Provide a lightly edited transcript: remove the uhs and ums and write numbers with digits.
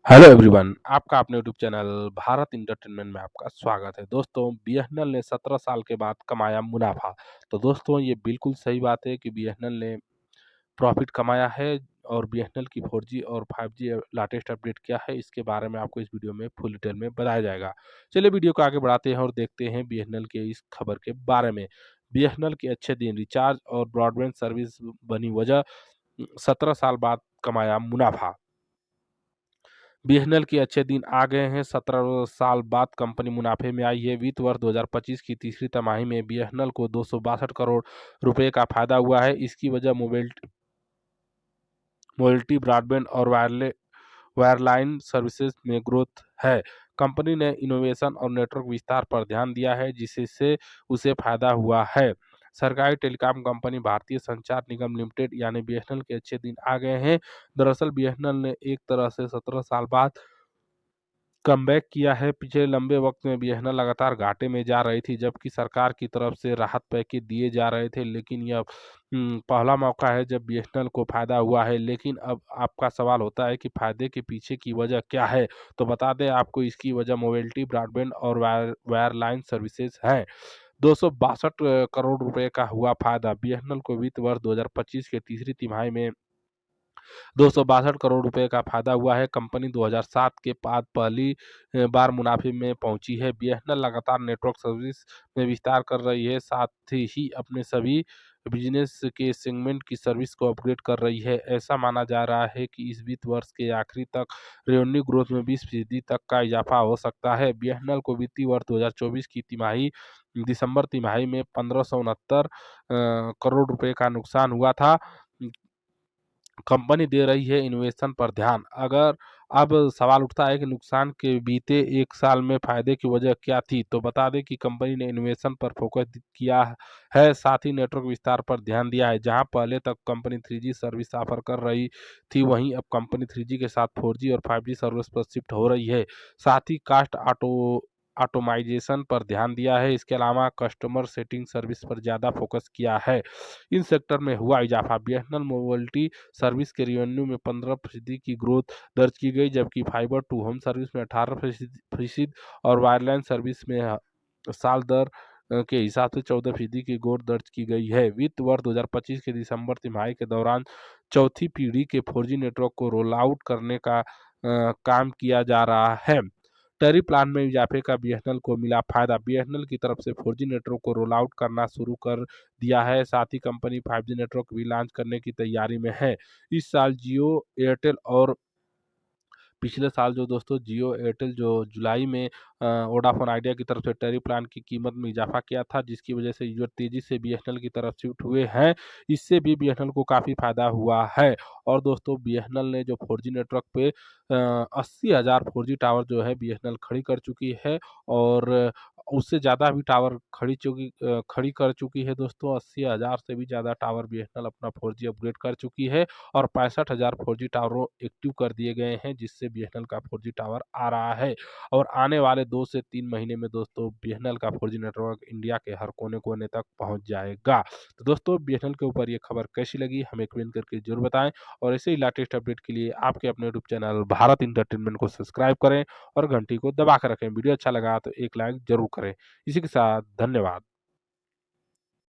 Hello everyone, आपका अपने YouTube channel Bharat entertainment में आपका स्वागत है। दोस्तों, बीएसएनएल ने 17 साल के बाद कमाया मुनाफा। तो दोस्तों, ये बिल्कुल सही बात है कि बीएसएनएल ने प्रॉफिट कमाया है और बीएसएनएल की 4G और 5G लेटेस्ट अपडेट क्या है, इसके बारे में आपको इस वीडियो में फुल डिटेल में बताया जाएगा। चलिए वीडियो को आगे बढ़ाते हैं और देखते हैं बीएसएनएल के इस खबर के बारे में। बीएसएनएल के अच्छे दिन, रिचार्ज और ब्रॉडबैंड सर्विस बनी वजह, 17 साल बाद कमाया मुनाफा। बीएसएनएल के अच्छे दिन आ गए हैं। 17 साल बाद कंपनी मुनाफे में आई है। वित्त वर्ष 2025 की तीसरी तिमाही में बीएसएनएल को 262 करोड़ रुपए का फायदा हुआ है। इसकी वजह मोबिलिटी, ब्रॉडबैंड और वायरलाइन सर्विसेज में ग्रोथ है। कंपनी ने इनोवेशन और नेटवर्क विस्तार पर ध्यान दिया है, जिससे उसे फायदा हुआ है। सरकारी टेलीकॉम कंपनी भारतीय संचार निगम लिमिटेड यानी बीएसएनएल के अच्छे दिन आ गए हैं। दरअसल बीएसएनएल ने एक तरह से 17 साल बाद कमबैक किया है। पिछले लंबे वक्त में बीएसएनएल लगातार घाटे में जा रही थी, जबकि सरकार की तरफ से राहत पैकेज दिए जा रहे थे, लेकिन यह पहला मौका है जब बीएसएनएल को फायदा हुआ है। लेकिन अब आपका सवाल होता है कि फायदे के पीछे की वजह क्या है? तो बता दें आपको, इसकी वजह मोबिलिटी, ब्रॉडबैंड और वायरलाइन सर्विसेज है। 262 करोड़ रुपए का हुआ फायदा। बीएसएनएल को वित्त वर्ष 2025 के तीसरी तिमाही में 262 करोड़ रुपए का फायदा हुआ है। कंपनी 2007 के बाद पहली बार मुनाफे में पहुंची है। बीएसएनएल लगातार नेटवर्क सर्विस में विस्तार कर रही है, साथ ही अपने सभी बिजनेस के सेगमेंट की सर्विस को अपग्रेड कर रही है। ऐसा माना जा रहा है कि इस वित्त वर्ष के आखिरी तक रेवेन्यू ग्रोथ में 20% तक का इजाफा हो सकता है। बीएसएनएल को वित्तीय वर्ष 2024 की तिमाही दिसंबर तिमाही में 1569 करोड़ रुपए का नुकसान हुआ था। कंपनी दे रही है इनोवेशन पर ध्यान। अगर अब सवाल उठता है कि नुकसान के बीते एक साल में फायदे की वजह क्या थी, तो बता दें कि कंपनी ने इनोवेशन पर फोकस किया है, साथ ही नेटवर्क विस्तार पर ध्यान दिया है। जहां पहले तक कंपनी 3G सर्विस ऑफर कर रही थी, वहीं अब कंपनी 3G के साथ 4G और 5G सर्विस पर शिफ्ट हो रही है। साथ ही कास्ट ऑटोमाइजेशन पर ध्यान दिया है। इसके अलावा कस्टमर सेटिंग सर्विस पर ज़्यादा फोकस किया है। इन सेक्टर में हुआ इजाफा। बीएसएनएल मोबिलिटी सर्विस के रेवेन्यू में 15% की ग्रोथ दर्ज की गई, जबकि फाइबर टू होम सर्विस में 18% और वायरलाइन सर्विस में साल दर के हिसाब से 14% की ग्रोथ दर्ज की गई है। वित्त वर्ष 2025 के दिसंबर तिमाही के दौरान चौथी पीढ़ी के 4G नेटवर्क को रोल आउट करने का काम किया जा रहा है। टैरिफ प्लान में इजाफे का बीएसएनएल को मिला फायदा। बीएसएनएल की तरफ से 4G नेटवर्क को रोल आउट करना शुरू कर दिया है। साथ ही कंपनी 5G नेटवर्क भी लॉन्च करने की तैयारी में है। इस साल जियो, एयरटेल और पिछले साल जो दोस्तों जियो, एयरटेल जो जुलाई में वोडाफोन आइडिया की तरफ से टैरिफ प्लान की कीमत में इजाफा किया था, जिसकी वजह से यूजर तेजी से बीएसएनएल की तरफ शिफ्ट हुए हैं। इससे भी बीएसएनएल को काफ़ी फायदा हुआ है। और दोस्तों, बीएसएनएल ने जो 4G नेटवर्क पे 80,000 4G टावर जो है बीएसएनएल खड़ी कर चुकी है, और उससे ज़्यादा भी टावर खड़ी कर चुकी है दोस्तों। 80,000 से भी ज़्यादा टावर बीएसएनएल अपना 4G अपग्रेड कर चुकी है, और 65,000 4G टावर एक्टिव कर दिए गए हैं, जिससे बीएसएनएल का 4G टावर आ रहा है। और आने वाले 2 से 3 महीने में दोस्तों बीएसएनएल का 4G नेटवर्क इंडिया के हर कोने-कोने तक पहुँच जाएगा। तो दोस्तों, बीएसएनएल के ऊपर ये खबर कैसी लगी, हमें कमेंट करके ज़रूर बताएँ, और ऐसे ही लेटेस्ट अपडेट के लिए आपके अपने यूट्यूब चैनल भारत एंटरटेनमेंट को सब्सक्राइब करें और घंटी को दबा कर रखें। वीडियो अच्छा लगा तो एक लाइक ज़रूर करें। इसी के साथ धन्यवाद।